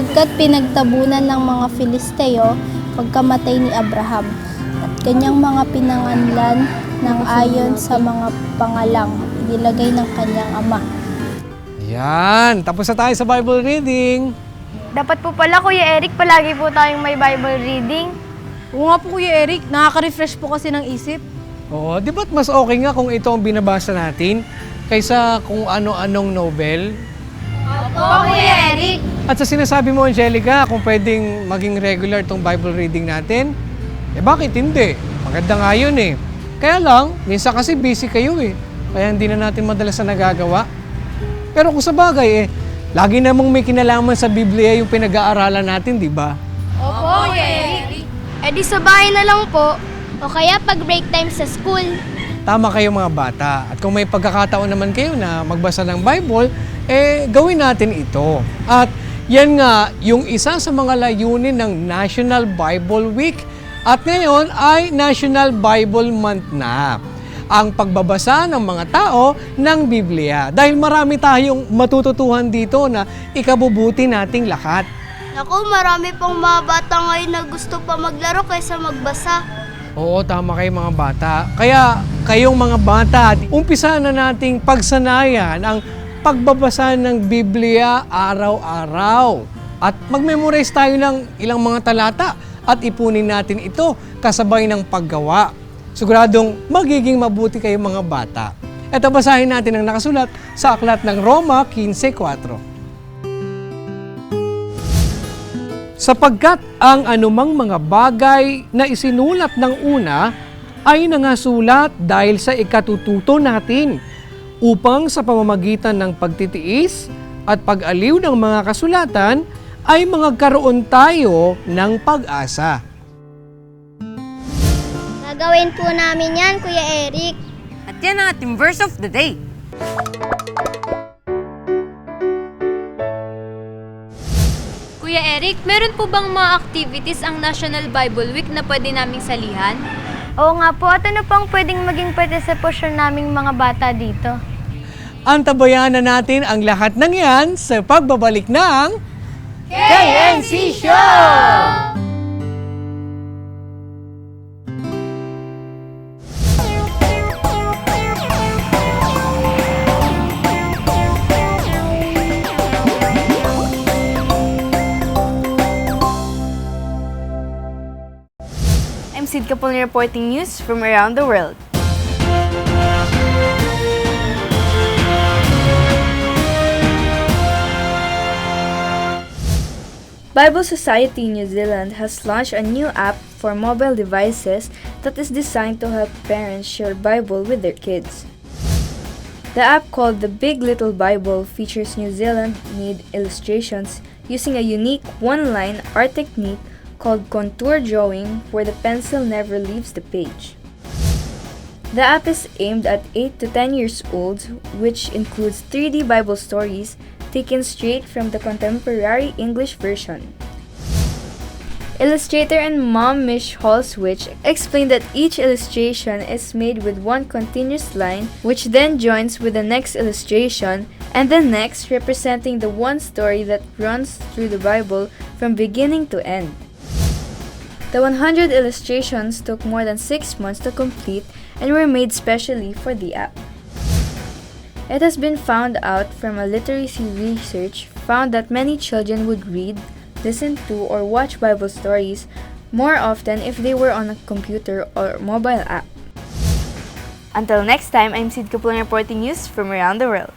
Pagkat pinagtabunan ng mga Filisteo pagkamatay ni Abraham at kanyang mga pinanganlan ng ayon sa mga pangalang inilagay ng kanyang ama. Yan, tapos na tayo sa Bible reading. Dapat po pala, Kuya Eric, palagi po tayong may Bible reading. Oo nga po, Kuya Eric. Nakaka-refresh po kasi ng isip. Oo, di ba't mas okay nga kung ito ang binabasa natin kaysa kung ano-anong novel? Opo, Kuya Eric. At sa sinasabi mo, Angelica, kung pwedeng maging regular tong Bible reading natin, bakit hindi? Maganda nga yun eh. Kaya lang, minsan kasi busy kayo eh. Kaya hindi na natin madalas na nagagawa. Pero kung sa bagay lagi namang may kinalaman sa Biblia yung pinag-aaralan natin, di ba? Opo, Kuya Eric. E di sa bahay na lang po, o kaya pag break time sa school. Tama kayo mga bata. At kung may pagkakataon naman kayo na magbasa ng Bible, gawin natin ito. At yan nga, yung isa sa mga layunin ng National Bible Week. At ngayon ay National Bible Month na. Ang pagbabasa ng mga tao ng Biblia. Dahil marami tayong matututuhan dito na ikabubuti nating lahat. Naku, marami pong mga bata ngayon na gusto pa maglaro kaysa magbasa. Oo, tama kayo mga bata. Kaya kayong mga bata, umpisa na nating pagsanayan ang pagbabasa ng Biblia araw-araw. At mag-memorize tayo ng ilang mga talata at ipunin natin ito kasabay ng paggawa. Siguradong magiging mabuti kayo mga bata. Ito, basahin natin ang nakasulat sa aklat ng Roma 15:4. Sapagkat ang anumang mga bagay na isinulat ng una ay nangasulat dahil sa ikatututo natin upang sa pamamagitan ng pagtitiis at pag-aliw ng mga kasulatan ay magkaroon tayo ng pag-asa. Gagawin po namin yan, Kuya Eric. At yan ang ating verse of the day. Kuya Eric, meron po bang mga activities ang National Bible Week na pwede naming salihan? Oo nga po, at ano pang pwedeng maging participation naming mga bata dito? Antabayanan natin ang lahat ng yan sa pagbabalik ng KNC Show! I'm Sid Capone reporting news from around the world. Bible Society New Zealand has launched a new app for mobile devices that is designed to help parents share Bible with their kids. The app, called the Big Little Bible, features New Zealand-made illustrations using a unique one-line art technique called contour drawing, where the pencil never leaves the page. The app is aimed at 8 to 10 years old, which includes 3D Bible stories taken straight from the contemporary English version. Illustrator and mom Mish Hallswitch explained that each illustration is made with one continuous line, which then joins with the next illustration and the next, representing the one story that runs through the Bible from beginning to end. The 100 illustrations took more than 6 months to complete and were made specially for the app. It has been found out from a literacy research found that many children would read, listen to, or watch Bible stories more often if they were on a computer or mobile app. Until next time, I'm Sid Capone reporting news from around the world.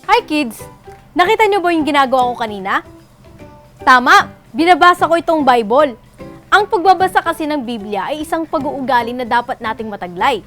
Hi kids! Nakita niyo ba yung ginagawa ko kanina? Tama! Binabasa ko itong Bible. Ang pagbabasa kasi ng Biblia ay isang pag-uugali na dapat nating mataglay.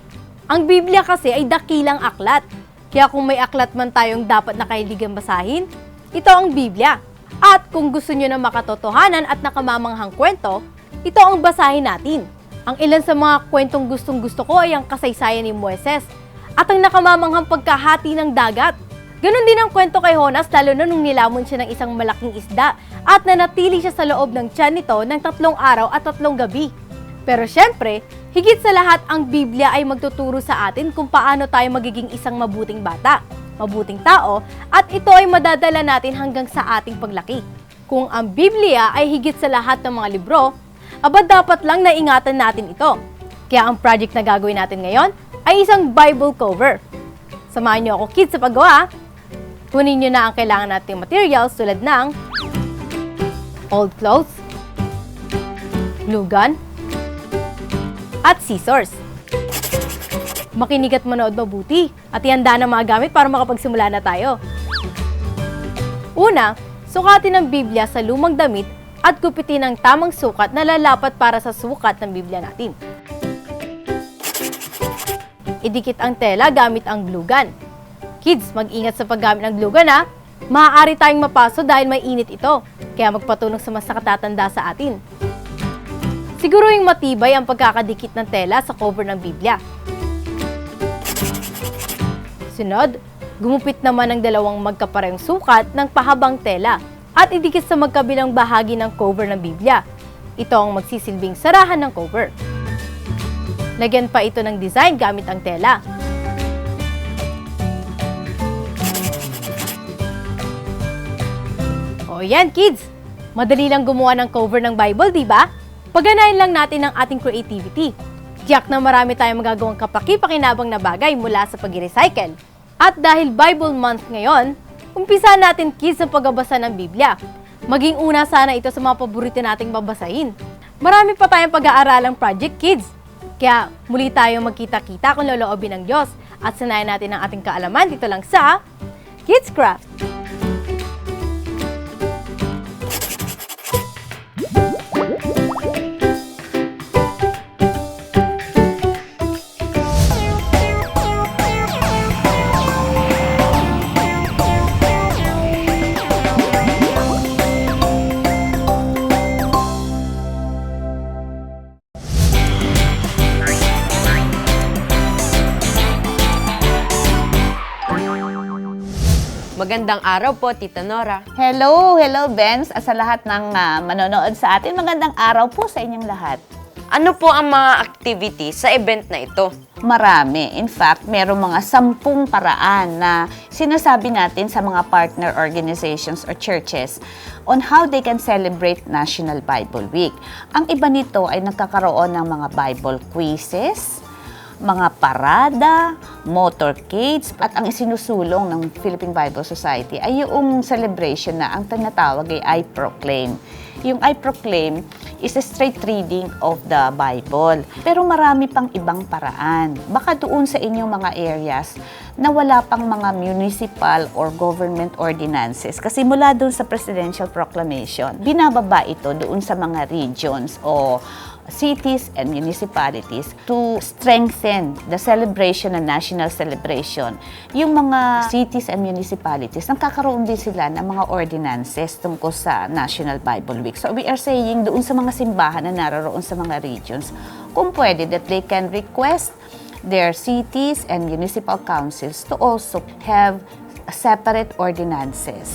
Ang Biblia kasi ay dakilang aklat. Kaya kung may aklat man tayong dapat na kahiligang basahin, ito ang Biblia. At kung gusto niyo ng makatotohanan at nakamamanghang kwento, ito ang basahin natin. Ang ilan sa mga kwentong gustong-gusto ko ay ang kasaysayan ni Moises at ang nakamamanghang pagkahati ng dagat. Ganon din ang kwento kay Jonas lalo na nung nilamon siya ng isang malaking isda at nanatili siya sa loob ng tiyan nito ng 3 araw at 3 gabi. Pero syempre, higit sa lahat ang Biblia ay magtuturo sa atin kung paano tayo magiging isang mabuting bata, mabuting tao, at ito ay madadala natin hanggang sa ating paglaki. Kung ang Biblia ay higit sa lahat ng mga libro, aba dapat lang naingatan natin ito. Kaya ang project na gagawin natin ngayon ay isang Bible cover. Samahan niyo ako kids sa paggawa. Kunin niyo na ang kailangan nating materials tulad ng old clothes, glue gun, at scissors. Makinig at manood mabuti at ihanda na mga gamit para makapagsimula na tayo. Una, sukatin ang Biblia sa lumang damit at gupitin ang tamang sukat na lalapat para sa sukat ng Biblia natin. Idikit ang tela gamit ang glue gun. Kids, mag-ingat sa paggamit ng glue gun ha. Maaari tayong mapaso dahil may init ito, kaya magpatulong sa mas nakatatanda sa atin. Siguruhing matibay ang pagkakadikit ng tela sa cover ng Biblia. Sunod, gumupit naman ng 2 magkaparehong sukat ng pahabang tela at idikit sa magkabilang bahagi ng cover ng Biblia. Ito ang magsisilbing sarahan ng cover. Lagyan pa ito ng design gamit ang tela. O yan kids, madali lang gumawa ng cover ng Bible, di ba? Pagganahin lang natin ang ating creativity. Tiyak na marami tayong magagawang kapaki-pakinabang na bagay mula sa pag-recycle. At dahil Bible Month ngayon, umpisa natin kids sa pagbabasa ng Biblia. Maging una sana ito sa mga paborito nating babasahin. Marami pa tayong pag-aaralang project kids. Kaya muli tayong magkita-kita kung loloobin ng Diyos at sanayan natin ang ating kaalaman dito lang sa Kids Craft. Magandang araw po, Tita Nora. Hello Benz, at sa lahat ng manonood sa atin, magandang araw po sa inyong lahat. Ano po ang mga activities sa event na ito? Marami. In fact, merong mga 10 paraan na sinasabi natin sa mga partner organizations or churches on how they can celebrate National Bible Week. Ang iba nito ay nagkakaroon ng mga Bible quizzes, mga parada, motorcades, at ang isinusulong ng Philippine Bible Society ay yung celebration na ang tinatawag ay I Proclaim. Yung I Proclaim is a straight reading of the Bible. Pero marami pang ibang paraan. Baka doon sa inyong mga areas na wala pang mga municipal or government ordinances. Kasi mula doon sa Presidential Proclamation, binababa ito doon sa mga regions o cities and municipalities to strengthen the celebration and national celebration. Yung mga cities and municipalities, nagkakaroon din sila ng mga ordinances tungkol sa National Bible Week. So we are saying doon sa mga simbahan na naroroon sa mga regions, kung pwede that they can request their cities and municipal councils to also have separate ordinances.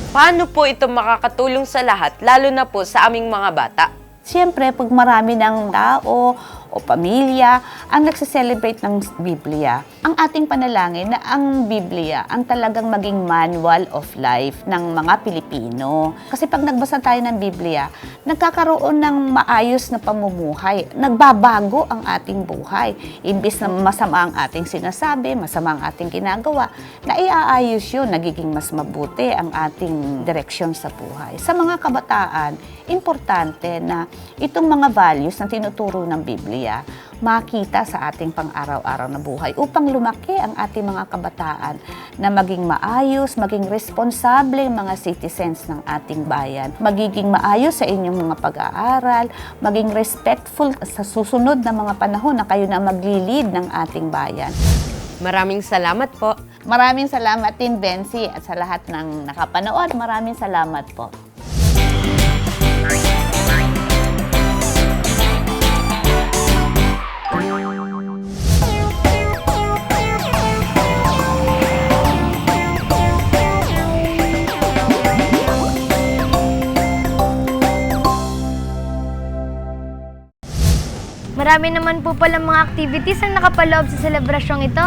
Paano po ito makakatulong sa lahat, lalo na po sa aming mga bata? Siyempre, pag marami ng tao o pamilya ang nagse-celebrate ng Biblia, ang ating panalangin na ang Biblia ang talagang maging manual of life ng mga Pilipino. Kasi pag nagbasa tayo ng Biblia, nagkakaroon ng maayos na pamumuhay. Nagbabago ang ating buhay. Imbis na masama ang ating sinasabi, masama ang ating ginagawa, na iaayos yun, nagiging mas mabuti ang ating direksyon sa buhay. Sa mga kabataan, importante na itong mga values na tinuturo ng Biblia makita sa ating pang-araw-araw na buhay upang lumaki ang ating mga kabataan na maging maayos, maging responsable mga citizens ng ating bayan, magiging maayos sa inyong mga pag-aaral, maging respectful sa susunod na mga panahon na kayo na magli-lead ng ating bayan. Maraming salamat po. Maraming salamat din, Bensi, at sa lahat ng nakapanood, maraming salamat po. Marami naman po pala mga activities ang nakapaloob sa selebrasyong ito.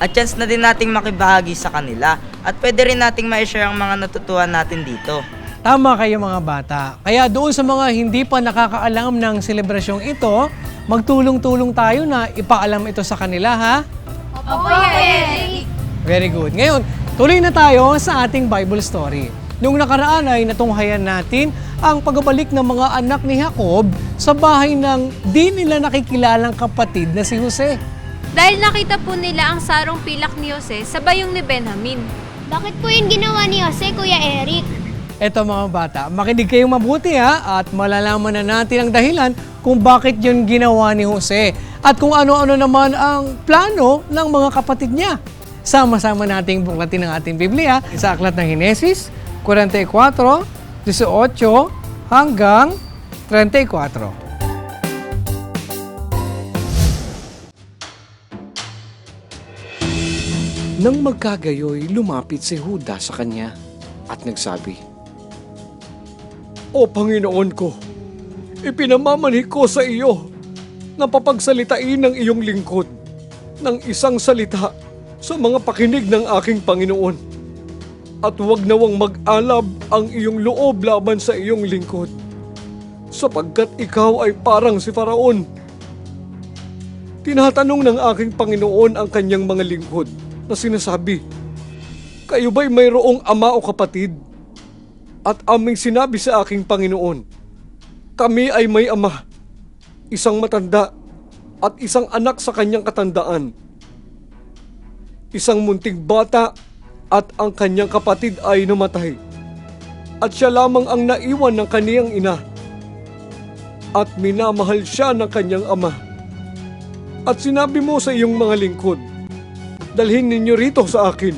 At chance na din nating makibahagi sa kanila. At pwede rin nating ma-share ang mga natutuhan natin dito. Tama kayo mga bata. Kaya doon sa mga hindi pa nakakaalam ng selebrasyong ito, magtulong-tulong tayo na ipaalam ito sa kanila, ha? Very good. Ngayon, tuloy na tayo sa ating Bible story. Noong nakaraan ay natunghayan natin ang pagbabalik ng mga anak ni Jacob sa bahay ng di nila nakikilalang kapatid na si Jose. Dahil nakita po nila ang sarong pilak ni Jose sa bayong ni Benjamin. Bakit po yung ginawa ni Jose, Kuya Eric? Eto mga bata, makinig kayong mabuti ha at malalaman na natin ang dahilan kung bakit yun ginawa ni Jose at kung ano-ano naman ang plano ng mga kapatid niya. Sama-sama nating buklatin ang ating Biblia sa aklat ng Henesis 44, 18 hanggang 34. Nang magkagayoy, lumapit si Juda sa kanya at nagsabi, "O Panginoon ko, ipinamamanhik ko sa iyo na papagsalitain ng iyong lingkod ng isang salita sa mga pakinig ng aking Panginoon. At huwag nawang mag-alab ang iyong loob laban sa iyong lingkod, sapagkat ikaw ay parang si Faraon." Tinatanong ng aking Panginoon ang kanyang mga lingkod na sinasabi, "Kayo ba'y mayroong ama o kapatid?" At aming sinabi sa aking Panginoon, "Kami ay may ama, isang matanda at isang anak sa kanyang katandaan. Isang munting bata at ang kanyang kapatid ay namatay. At siya lamang ang naiwan ng kaniyang ina. At minamahal siya ng kanyang ama. At sinabi mo sa iyong mga lingkod, dalhin ninyo rito sa akin,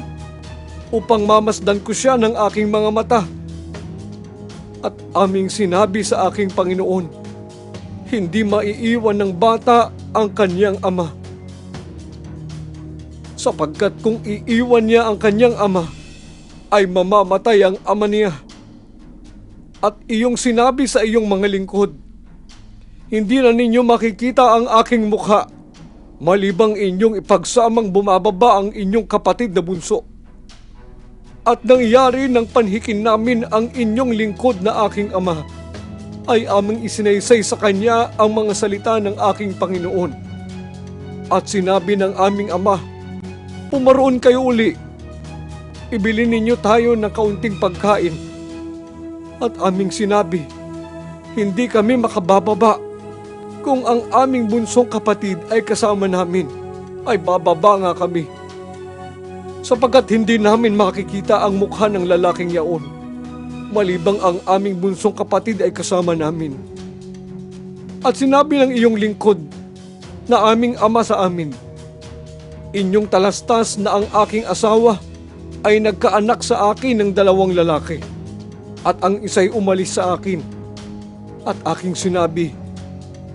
upang mamasdan ko siya ng aking mga mata." At aming sinabi sa aking Panginoon, hindi maiiwan ng bata ang kanyang ama. Sapagkat kung iiwan niya ang kanyang ama, ay mamamatay ang ama niya. At iyong sinabi sa iyong mga lingkod, hindi na ninyo makikita ang aking mukha, malibang inyong ipagsamang bumababa ang inyong kapatid na bunso. At nangyari ng panhikin namin ang inyong lingkod na aking ama, ay aming isinaysay sa kanya ang mga salita ng aking Panginoon. At sinabi ng aming ama, pumaroon kayo uli, ibili ninyo tayo ng kaunting pagkain. At aming sinabi, hindi kami makabababa. Kung ang aming bunsong kapatid ay kasama namin, ay bababa nga kami. Sapagkat hindi namin makikita ang mukha ng lalaking yaon, malibang ang aming bunsong kapatid ay kasama namin. At sinabi ng iyong lingkod na aming ama sa amin, inyong talastas na ang aking asawa ay nagkaanak sa akin ng 2 lalaki, at ang isa'y umalis sa akin. At aking sinabi,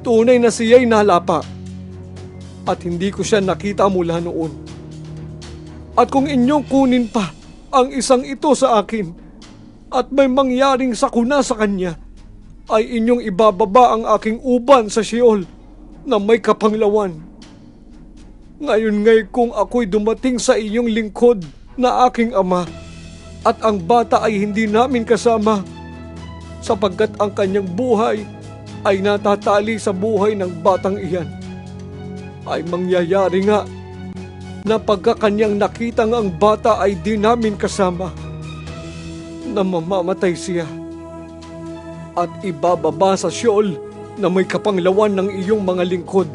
tunay na siya'y nalapa, at hindi ko siya nakita mula noon. At kung inyong kunin pa ang isang ito sa akin, at may mangyaring sakuna sa kanya, ay inyong ibababa ang aking uban sa Sheol na may kapanglawan. Ngayon ngay kung ako'y dumating sa inyong lingkod na aking ama, at ang bata ay hindi namin kasama, sapagkat ang kanyang buhay ay natatali sa buhay ng batang iyan, ay mangyayari nga na pagkakanyang nakitang ang bata ay di namin kasama, na mamamatay siya. At ibababa sa Sheol na may kapanglawan ng iyong mga lingkod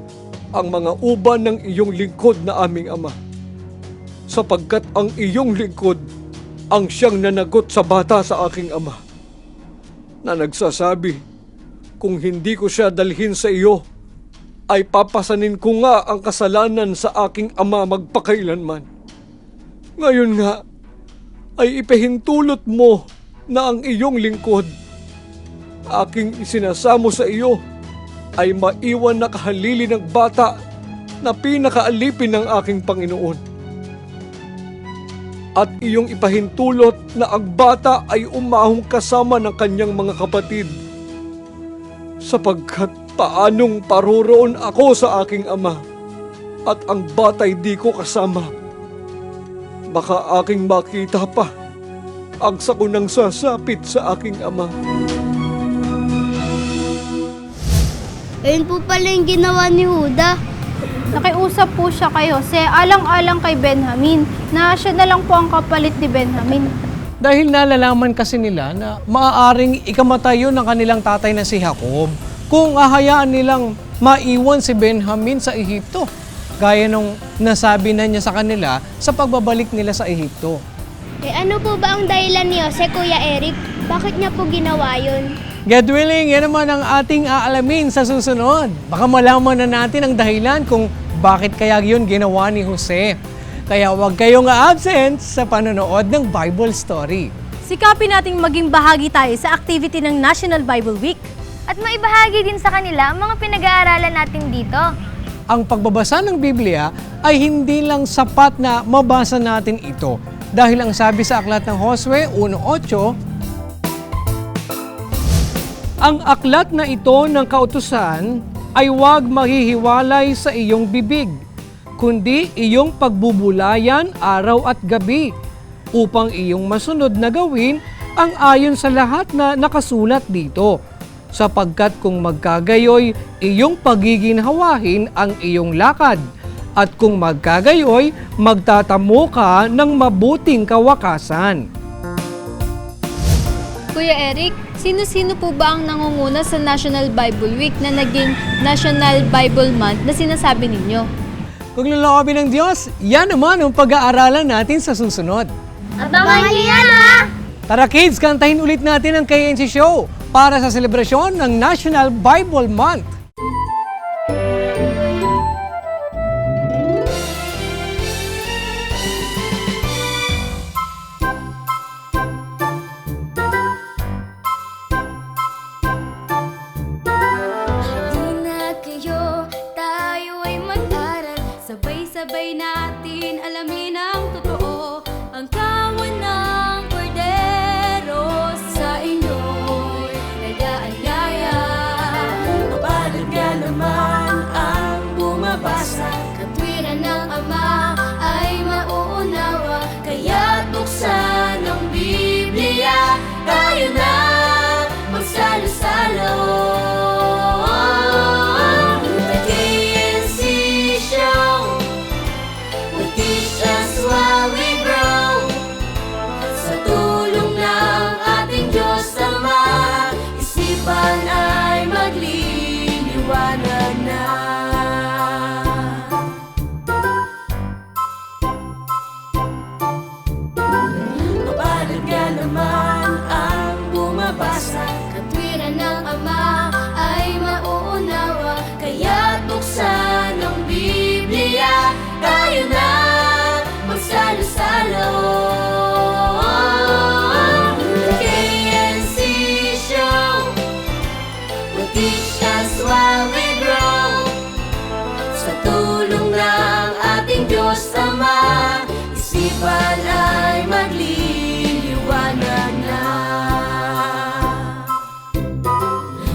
ang mga uban ng iyong lingkod na aming ama, sapagkat ang iyong lingkod ang siyang nanagot sa bata sa aking ama, na nagsasabi, kung hindi ko siya dalhin sa iyo, ay papasanin ko nga ang kasalanan sa aking ama magpakailanman. Ngayon nga, ay ipahintulot mo na ang iyong lingkod, aking isinasamo sa iyo, ay maiwan na kahalili ng bata na pinakaalipin ng aking Panginoon. At iyong ipahintulot na ang bata ay umahong kasama ng kanyang mga kapatid, sapagkat Paanong paroroon ako sa aking ama at ang batay di ko kasama? Baka aking makita pa ang sakunang sasapit sa aking ama. Ayun po pala yung ginawa ni Huda. Nakiusap po siya kay Jose alang-alang kay Benjamin na siya na lang po ang kapalit ni Benjamin. Dahil nalalaman kasi nila na maaaring ikamatay yun ng kanilang tatay na si Jacob kung ahayaan nilang maiwan si Benjamin sa Ehipto. Gaya nung nasabi na niya sa kanila sa pagbabalik nila sa Ehipto. Ano po ba ang dahilan ni Jose, Kuya Eric? Bakit niya po ginawa yun? God willing, yan naman ang ating aalamin sa susunod. Baka malaman na natin ang dahilan kung bakit kaya yun ginawa ni Jose. Kaya huwag kayong absent sa panonood ng Bible Story. Sikapin nating maging bahagi tayo sa activity ng National Bible Week. At maibahagi din sa kanila ang mga pinag-aaralan natin dito. Ang pagbabasa ng Biblia ay hindi lang sapat na mabasa natin ito. Dahil ang sabi sa aklat ng Josue 1:8, ang aklat na ito ng kautusan ay huwag mahihiwalay sa iyong bibig, kundi iyong pagbubulayan araw at gabi, upang iyong masunod na gawin ang ayon sa lahat na nakasulat dito. Sapagkat kung magkagayoy, iyong pagiginhawahin ang iyong lakad, at kung magkagayoy, magtatamo ka ng mabuting kawakasan. Kuya Eric, sino-sino po ba ang nangunguna sa National Bible Week na naging National Bible Month na sinasabi ninyo? Kung lalawabi ng Diyos, yan naman ang pag-aaralan natin sa susunod. Abangan niyo yan, ha? Tara kids, kantahin ulit natin ang KNC Show para sa selebrasyon ng National Bible Month. Sabay natin alamin ang totoo, ang kawan ng kordero sa inyo'y nag-aanyaya. Mapalad nga naman ang bumabasa, katwiran ng Ama ay mauunawa, kaya't buksan ang Biblia, tayo na magsalo-salo. Isipan ay magliliwanag na.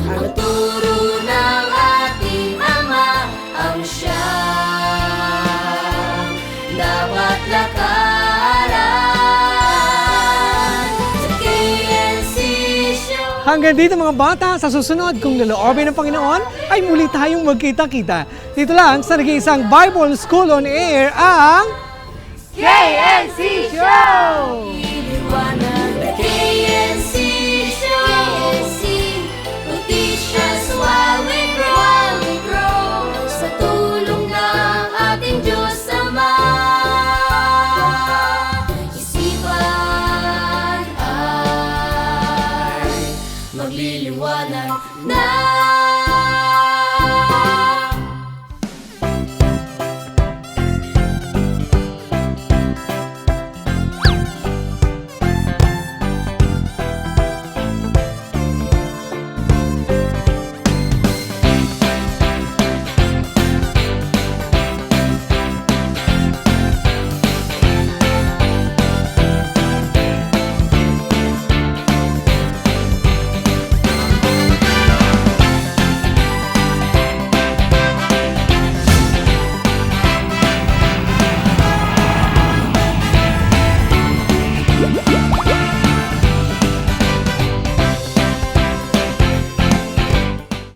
Ang turo ng ating Ama ang siyang dapat lakaran. Sa KNC Show. Hanggang dito mga bata, sa susunod kung laloobin ng Panginoon ay muli tayong magkita-kita. Dito lang sa nag-iisang Bible School on Air ang KNC Show! Iliwanag